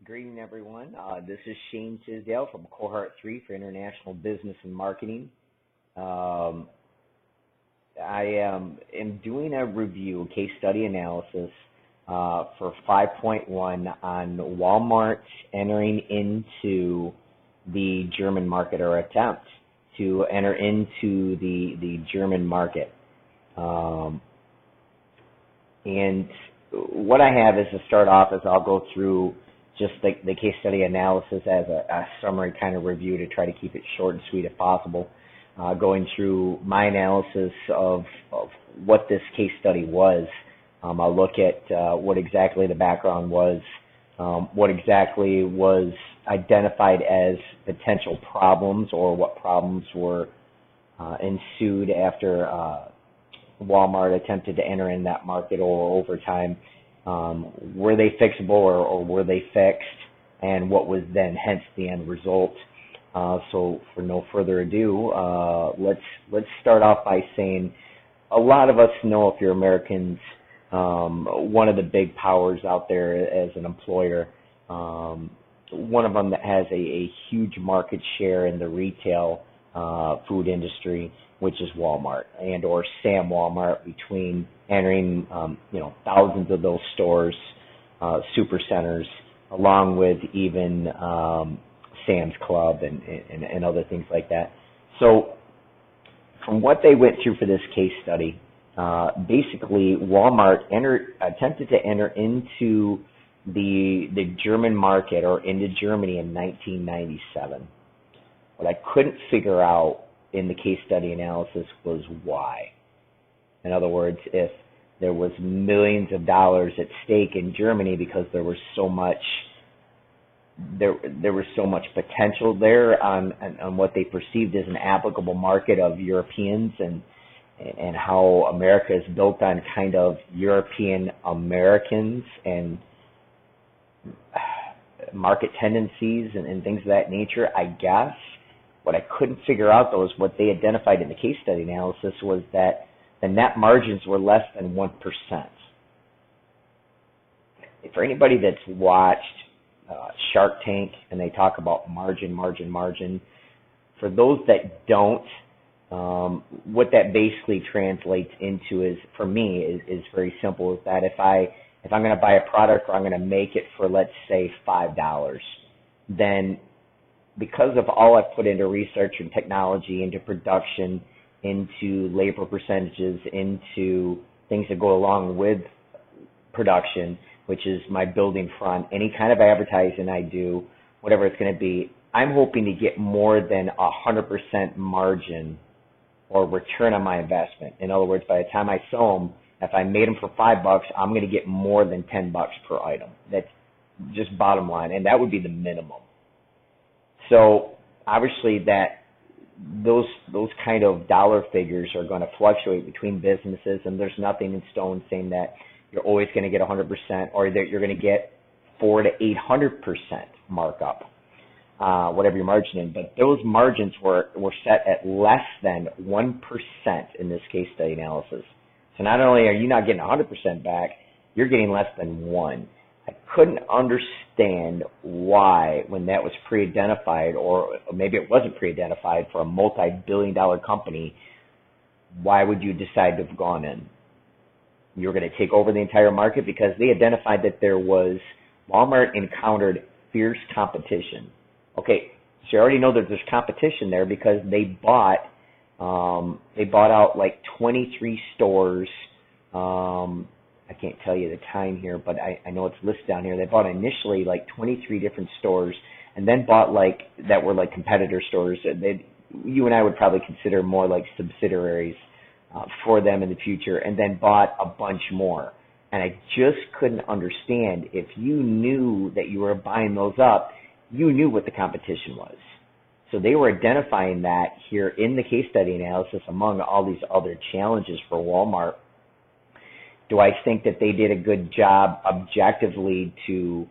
Greeting everyone. This is Shane Tisdale from Cohort 3 for International Business and Marketing. I am doing a review, case study analysis for 5.1 on Walmart entering into the German market, or attempt to enter into the German market. And what I have is, to start off, is I'll go through just the case study analysis as a summary kind of review to try to keep it short and sweet if possible, going through my analysis of what this case study was. I'll look at what exactly the background was, what exactly was identified as potential problems, or what problems were ensued after Walmart attempted to enter in that market, or over time. Were they fixable, or were they fixed, and what was then hence the end result? So for no further ado, let's start off by saying, a lot of us know, if you're Americans, one of the big powers out there as an employer, one of them that has a huge market share in the retail food industry, which is Walmart, and or Sam Walmart, between entering thousands of those stores, super centers, along with even Sam's Club and other things like that. So from what they went through for this case study, basically Walmart attempted to enter into the German market, or into Germany, in 1997. What I couldn't figure out in the case study analysis was why. In other words, if there was millions of dollars at stake in Germany because there was so much potential there on what they perceived as an applicable market of Europeans, and how America is built on kind of European Americans and market tendencies and things of that nature, I guess. What I couldn't figure out, though, is what they identified in the case study analysis was that the net margins were less than 1%. For anybody that's watched Shark Tank, and they talk about margin, for those that don't, what that basically translates into is, for me, is very simple, is that if I'm going to buy a product, or I'm going to make it for, let's say, $5, then because of all I've put into research and technology, into production, into labor percentages, into things that go along with production, which is my building front, any kind of advertising I do, whatever it's going to be, I'm hoping to get more than 100% margin or return on my investment. In other words, by the time I sell them, if I made them for $5, I'm going to get more than $10 per item. That's just bottom line, and that would be the minimum. So obviously those kind of dollar figures are going to fluctuate between businesses, and there's nothing in stone saying that you're always going to get 100%, or that you're going to get 400 to 800% markup, whatever your margin is. But those margins were set at less than 1% in this case study analysis. So not only are you not getting 100% back, you're getting less than 1%. I couldn't understand why, when that was pre-identified, or maybe it wasn't pre-identified for a multi-billion-dollar company, why would you decide to have gone in? You're going to take over the entire market, because they identified that Walmart encountered fierce competition. Okay, so you already know that there's competition there, because they bought out like 23 stores. I can't tell you the time here, but I know it's listed down here. They bought initially like 23 different stores, and then bought that were like competitor stores. You and I would probably consider more like subsidiaries for them in the future, and then bought a bunch more. And I just couldn't understand, if you knew that you were buying those up, you knew what the competition was. So they were identifying that here in the case study analysis among all these other challenges for Walmart. Do I think that they did a good job objectively to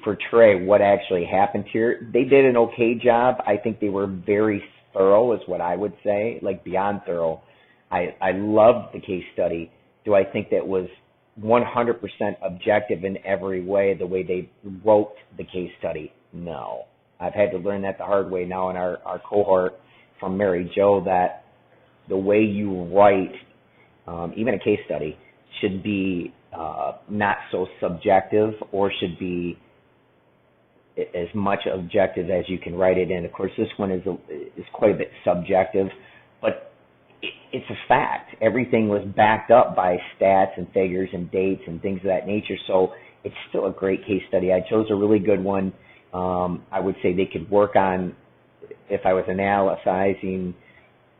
portray what actually happened here? They did an okay job. I think they were very thorough, is what I would say, like beyond thorough. I loved the case study. Do I think that was 100% objective in every way, the way they wrote the case study? No. I've had to learn that the hard way now in our cohort from Mary Jo, that the way you write even a case study should be not so subjective, or should be as much objective as you can write it in. Of course, this one is quite a bit subjective, but it's a fact. Everything was backed up by stats and figures and dates and things of that nature, so it's still a great case study. I chose a really good one. I would say they could work on, if I was analyzing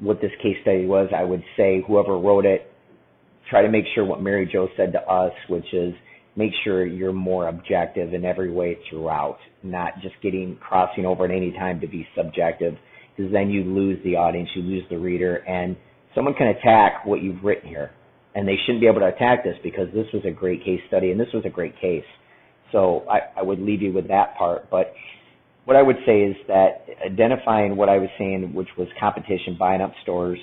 what this case study was, I would say whoever wrote it, try to make sure what Mary Jo said to us, which is make sure you're more objective in every way throughout, not just crossing over at any time to be subjective, because then you lose the audience, you lose the reader, and someone can attack what you've written here, and they shouldn't be able to attack this because this was a great case study and this was a great case. So I would leave you with that part. But what I would say is that identifying what I was saying, which was competition, buying up stores,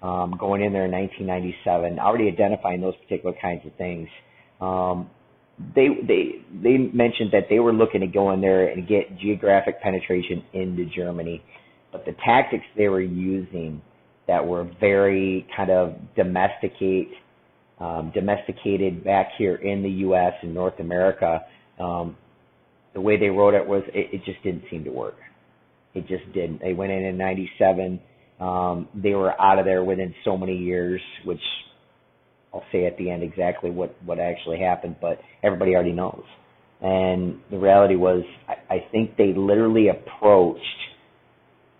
going in there in 1997, already identifying those particular kinds of things. They mentioned that they were looking to go in there and get geographic penetration into Germany, but the tactics they were using that were very kind of domesticated back here in the U.S. and North America, the way they wrote it was it just didn't seem to work. It just didn't. They went in 97. They were out of there within so many years, which I'll say at the end exactly what actually happened, but everybody already knows. And the reality was, I think they literally approached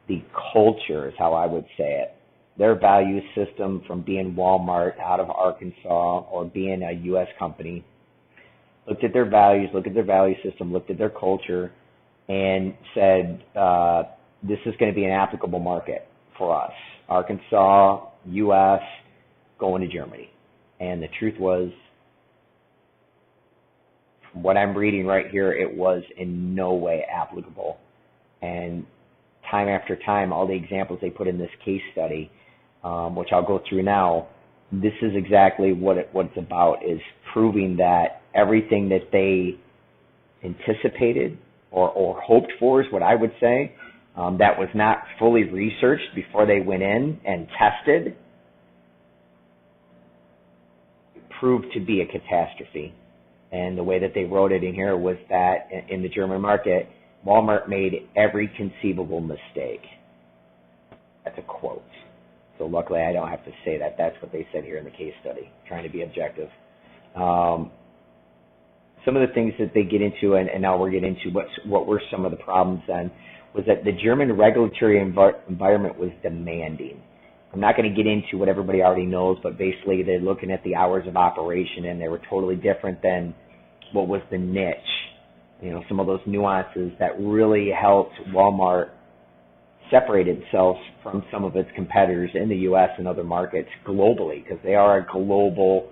the culture, is how I would say it. Their value system, from being Walmart out of Arkansas or being a U.S. company, looked at their values, looked at their value system, looked at their culture, and said, this is going to be an applicable market for us. Arkansas, U.S., going to Germany. And the truth was, from what I'm reading right here, it was in no way applicable. And time after time, all the examples they put in this case study, which I'll go through now, this is exactly what it's about, is proving that everything that they anticipated or hoped for, is what I would say, that was not fully researched before they went in and tested, proved to be a catastrophe. And the way that they wrote it in here was that in the German market, Walmart made every conceivable mistake. That's a quote. So luckily I don't have to say that. That's what they said here in the case study, trying to be objective. Some of the things that they get into, and now we're getting into what were some of the problems then, was that the German regulatory environment was demanding. I'm not going to get into what everybody already knows, but basically they're looking at the hours of operation, and they were totally different than what was the niche. You know, some of those nuances that really helped Walmart separate itself from some of its competitors in the U.S. and other markets globally, because they are a global,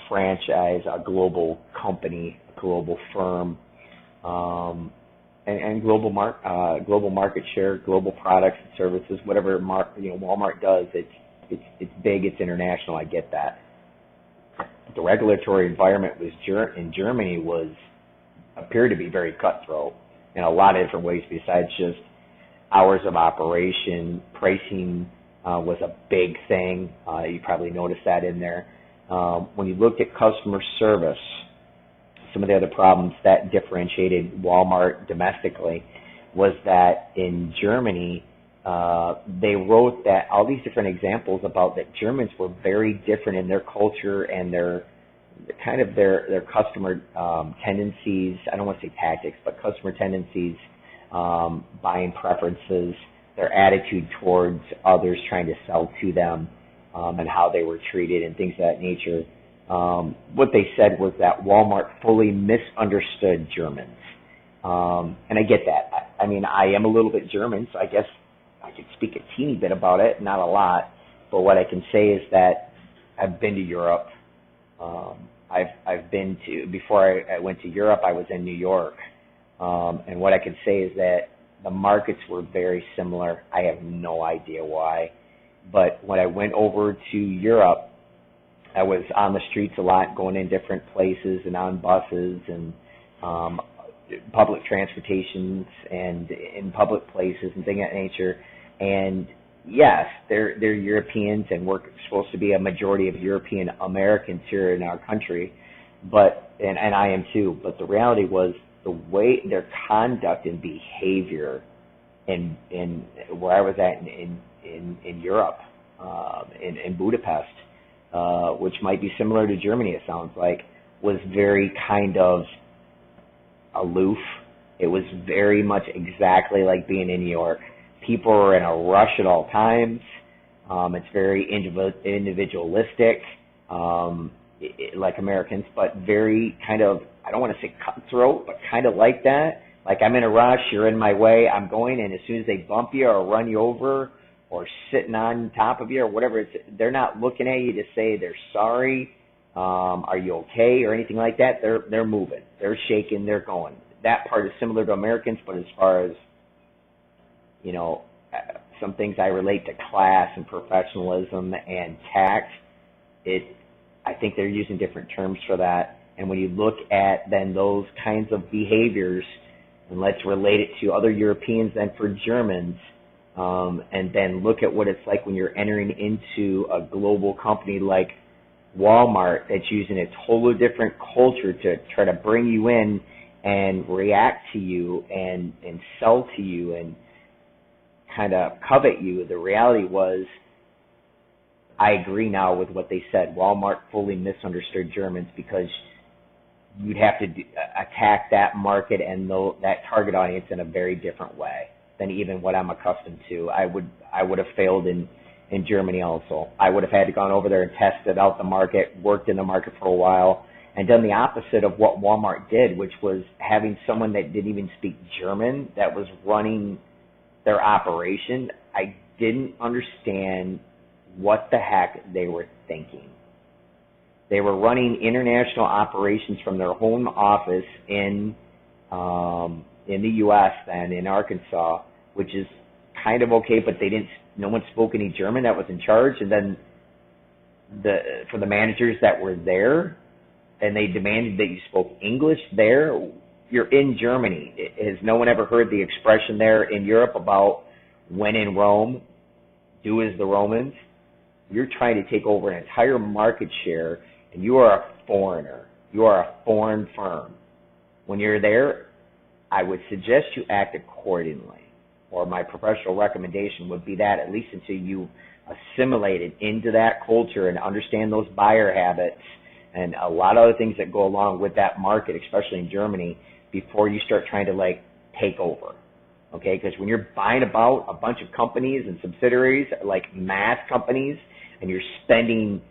franchise, a global company, a global firm, and global market share, global products and services, whatever Walmart does, it's big, it's international. I get that. The regulatory environment in Germany appeared to be very cutthroat in a lot of different ways besides just hours of operation. Pricing was a big thing. You probably noticed that in there. When you looked at customer service, some of the other problems that differentiated Walmart domestically was that in Germany, they wrote that all these different examples about that Germans were very different in their culture and their customer tendencies. I don't want to say tactics, but customer tendencies, buying preferences, their attitude towards others trying to sell to them, and how they were treated and things of that nature. What they said was that Walmart fully misunderstood Germans. And I get that. I mean, I am a little bit German, so I guess I could speak a teeny bit about it, not a lot. But what I can say is that I've been to Europe. Before I went to Europe, I was in New York. And what I can say is that the markets were very similar. I have no idea why. But when I went over to Europe, I was on the streets a lot, going in different places and on buses and public transportations and in public places and things of that nature. And yes, they're Europeans, and we're supposed to be a majority of European Americans here in our country, but and I am too. But the reality was the way their conduct and behavior in where I was at in Europe, in Budapest, which might be similar to Germany, it sounds like, was very kind of aloof. It was very much exactly like being in New York. People are in a rush at all times. It's very individualistic, like Americans, but very kind of, I don't want to say cutthroat, but kind of like that. Like, I'm in a rush, you're in my way, I'm going, and as soon as they bump you or run you over or sitting on top of you or whatever, they're not looking at you to say they're sorry, are you okay, or anything like that. They're moving, they're shaking, they're going. That part is similar to Americans, but as far as, you know, some things I relate to class and professionalism and tact, I think they're using different terms for that. And when you look at then those kinds of behaviors, and let's relate it to other Europeans than for Germans, and then look at what it's like when you're entering into a global company like Walmart that's using a totally different culture to try to bring you in and react to you and sell to you and kind of covet you. The reality was, I agree now with what they said. Walmart fully misunderstood Germans, because you'd have to attack that market and that target audience in a very different way than even what I'm accustomed to. I would have failed in Germany also. I would have had to gone over there and tested out the market, worked in the market for a while, and done the opposite of what Walmart did, which was having someone that didn't even speak German that was running their operation. I didn't understand what the heck they were thinking. They were running international operations from their home office in the U.S. then, in Arkansas, which is kind of okay, but no one spoke any German that was in charge. And then for the managers that were there, and they demanded that you spoke English there. You're in Germany. Has no one ever heard the expression there in Europe about, when in Rome, do as the Romans? You're trying to take over an entire market share, and you are a foreigner. You are a foreign firm. When you're there, I would suggest you act accordingly. Or my professional recommendation would be that, at least until you assimilate into that culture and understand those buyer habits and a lot of other things that go along with that market, especially in Germany, before you start trying to, like, take over. Okay, because when you're buying about a bunch of companies and subsidiaries, like mass companies, and you're spending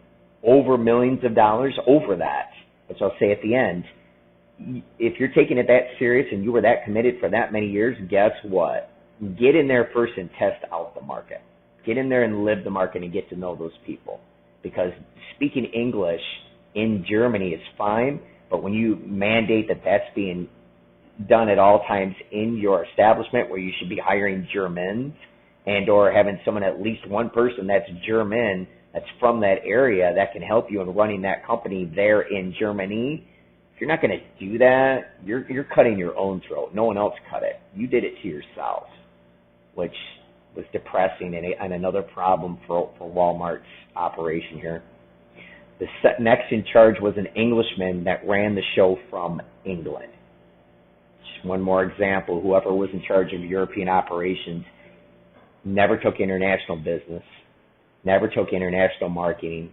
over millions of dollars over that, which I'll say at the end, if you're taking it that serious and you were that committed for that many years, guess what? Get in there first and test out the market. Get in there and live the market and get to know those people. Because speaking English in Germany is fine, but when you mandate that that's being done at all times in your establishment, where you should be hiring Germans and or having someone, at least one person that's German, that's from that area, that can help you in running that company there in Germany, if you're not going to do that, you're cutting your own throat. No one else cut it. You did it to yourself, which was depressing and another problem for Walmart's operation here. The next in charge was an Englishman that ran the show from England. Just one more example. Whoever was in charge of European operations never took international business, never took international marketing,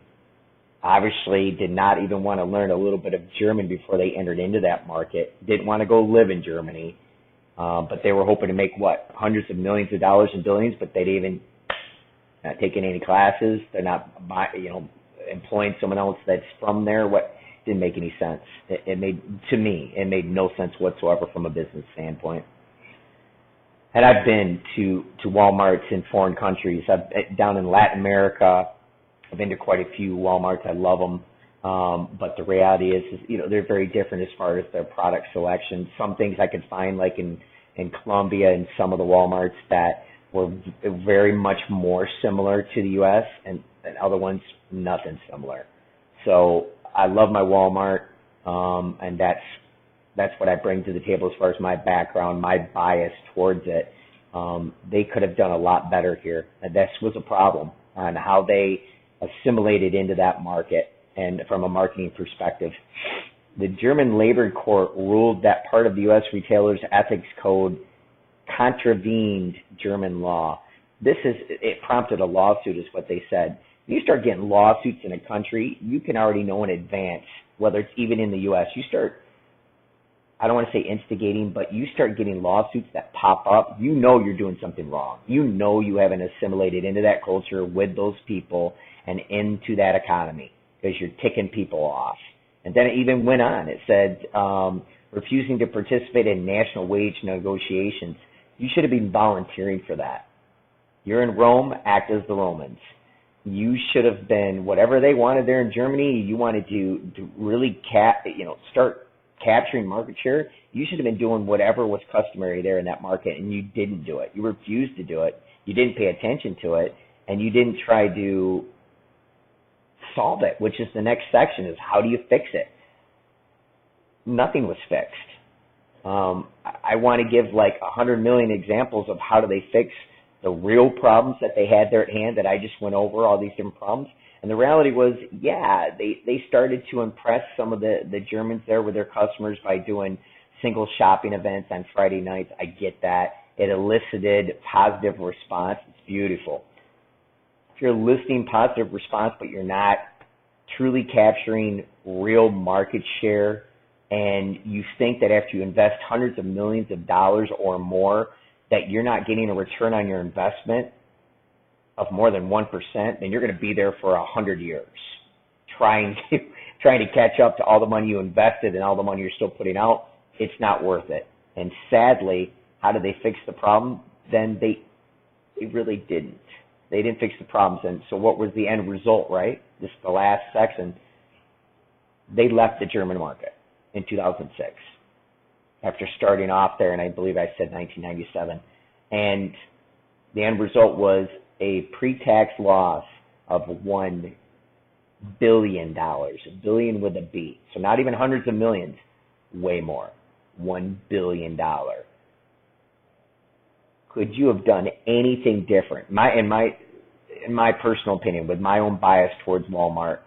obviously did not even want to learn a little bit of German before they entered into that market, didn't want to go live in Germany, but they were hoping to make, hundreds of millions of dollars and billions, but they'd even not taking any classes. They're not, employing someone else that's from there. Didn't make any sense. It made no sense whatsoever from a business standpoint. And I've been to Walmarts in foreign countries. Down in Latin America, I've been to quite a few Walmarts. I love them. But the reality is, they're very different as far as their product selection. Some things I could find, like in Colombia and some of the Walmarts, that were very much more similar to the U.S., and other ones, nothing similar. So I love my Walmart, and that's what I bring to the table as far as my background, my bias towards it. They could have done a lot better here. And this was a problem on how they assimilated into that market and from a marketing perspective. The German Labor Court ruled that part of the U.S. Retailers Ethics Code contravened German law. It prompted a lawsuit is what they said. When you start getting lawsuits in a country, you can already know in advance, whether it's even in the U.S., I don't want to say instigating, but you start getting lawsuits that pop up, you know you're doing something wrong. You know you haven't assimilated into that culture with those people and into that economy because you're ticking people off. And then it even went on. It said, refusing to participate in national wage negotiations. You should have been volunteering for that. You're in Rome, act as the Romans. You should have been, whatever they wanted there in Germany, you wanted to really start capturing market share, you should have been doing whatever was customary there in that market, and you didn't do it. You refused to do it. You didn't pay attention to it, and you didn't try to solve it, which is the next section, is how do you fix it? Nothing was fixed. I want to give like 100 million examples of how do they fix the real problems that they had there at hand that I just went over, all these different problems. And the reality was, yeah, they started to impress some of the Germans there with their customers by doing single shopping events on Friday nights. I get that. It elicited positive response. It's beautiful. If you're eliciting positive response, but you're not truly capturing real market share, and you think that after you invest hundreds of millions of dollars or more, that you're not getting a return on your investment of more than 1%, then you're going to be there for 100 years trying to catch up to all the money you invested and all the money you're still putting out. It's not worth it. And sadly, how did they fix the problem? Then they really didn't. They didn't fix the problems. And so what was the end result, right? This is the last section. They left the German market in 2006 after starting off there, and I believe I said 1997. And the end result was a pre-tax loss of $1 billion, a billion with a B. So not even hundreds of millions, way more, $1 billion. Could you have done anything different? In my personal opinion, with my own bias towards Walmart,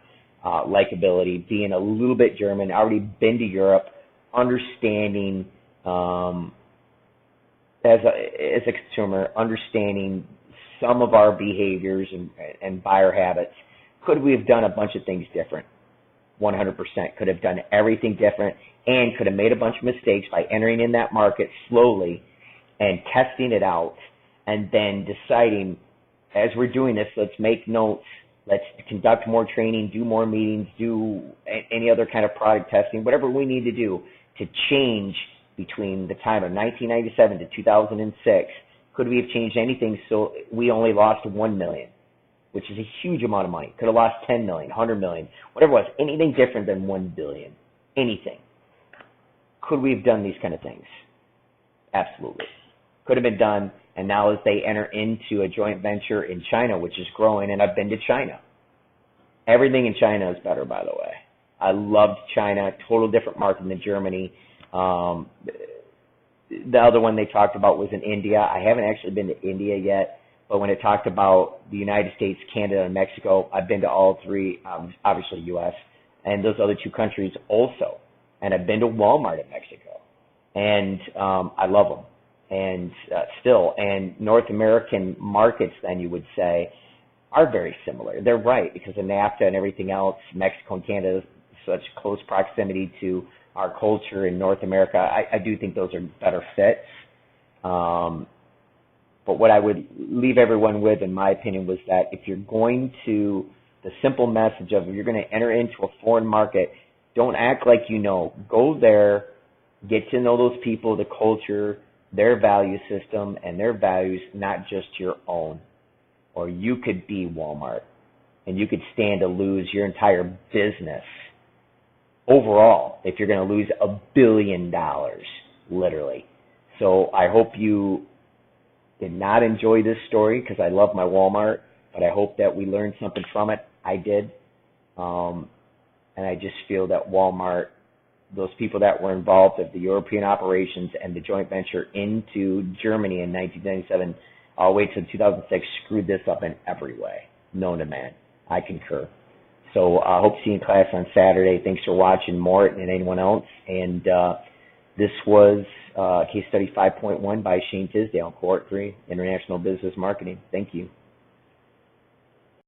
likability, being a little bit German, already been to Europe, understanding as a consumer, understanding some of our behaviors and buyer habits. Could we have done a bunch of things different? 100%. Could have done everything different and could have made a bunch of mistakes by entering in that market slowly and testing it out and then deciding, as we're doing this, let's make notes, let's conduct more training, do more meetings, do any other kind of product testing, whatever we need to do to change between the time of 1997 to 2006. Could we have changed anything so we only lost 1 million, which is a huge amount of money? Could have lost 10 million, 100 million, whatever it was, anything different than 1 billion, anything. Could we have done these kind of things? Absolutely. Could have been done, and now as they enter into a joint venture in China, which is growing, and I've been to China. Everything in China is better, by the way. I loved China, total different market than Germany. The other one they talked about was in India. I haven't actually been to India yet, but when it talked about the United States, Canada, and Mexico, I've been to all three, obviously U.S., and those other two countries also. And I've been to Walmart in Mexico, and I love them. And and North American markets, then you would say, are very similar. They're right, because of NAFTA and everything else, Mexico and Canada, such close proximity to our culture in North America. I do think those are better fits. But what I would leave everyone with, in my opinion, was that if you're going to, the simple message of if you're going to enter into a foreign market, don't act like you know. Go there, get to know those people, the culture, their value system, and their values, not just your own. Or you could be Walmart, and you could stand to lose your entire business overall if you're going to lose $1 billion, literally. So I hope you did not enjoy this story, because I love my Walmart, but I hope that we learned something from it. I did. And I just feel that Walmart, those people that were involved with the European operations and the joint venture into Germany in 1997 all the way to 2006, screwed this up in every way, known to man. I concur. So I hope to see you in class on Saturday. Thanks for watching, Mort and anyone else. And this was Case Study 5.1 by Shane Tisdale, Cohort 3, International Business Marketing. Thank you.